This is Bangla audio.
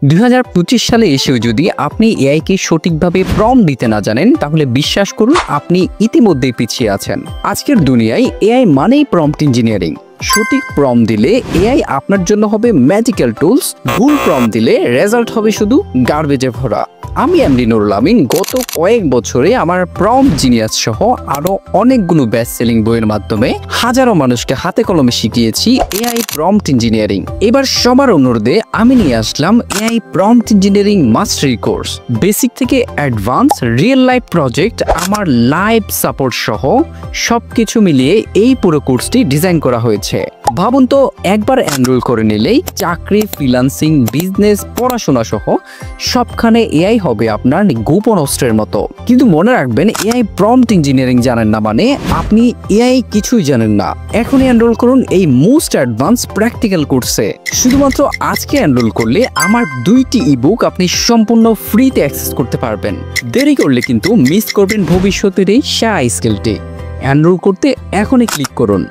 2025 সালে এসেও যদি আপনি এআইকে সঠিকভাবে প্রম্পট দিতে না জানেন তাহলে বিশ্বাস করুন আপনি ইতিমধ্যেই পিছিয়ে আছেন। আজকের দুনিয়ায় এআই মানেই প্রম্পট ইঞ্জিনিয়ারিং। সঠিক প্রম্পট দিলে এআই আপনার জন্য হবে ম্যাজিক্যাল টুলস, ভুল প্রম্পট দিলে রেজাল্ট হবে শুধু গার্বেজে ভরা। আমি এমডি নুরুল আমিন গত কয়েক বছরে আমার প্রম্পট জিনিয়াস সহ আরো অনেকগুলো বেস্ট সেলিং বইয়ের মাধ্যমে হাজারো মানুষকে হাতে কলমে শিখিয়েছি এআই প্রম্পট ইঞ্জিনিয়ারিং। এবার সবার অনুরোধে আমি নিয়ে আসলাম AI prompt engineering mastery course. Basic থেকে অ্যাডভান্স রিয়েল লাইফ প্রজেক্ট আমার লাইভ সাপোর্ট সহ সবকিছু মিলিয়ে এই পুরো কোর্সটি ডিজাইন করা হয়েছে। ভাবুন তো, একবার এনরোল করে নিলেই চাকরি, ফ্রিল্যান্সিং, বিজনেস, পড়াশোনা সহ সবখানে এআই হবে আপনার গোপন অস্ত্রের মতো। কিন্তু মনে রাখবেন, এআই প্রম্পট ইঞ্জিনিয়ারিং জানেন না মানে আপনি এআই কিছুই জানেন না। এখনই এনরোল করুন এই মোস্ট অ্যাডভান্স প্র্যাকটিক্যাল কোর্সে। শুধুমাত্র আজকে এনরোল করলে আমার 2টি ইবুক আপনি সম্পূর্ণ ফ্রিতে অ্যাক্সেস করতে পারবেন। দেরি করলে কিন্তু মিস করবেন ভবিষ্যতের এই সেরা স্কিলটি। এনরোল করতে এখনই ক্লিক করুন।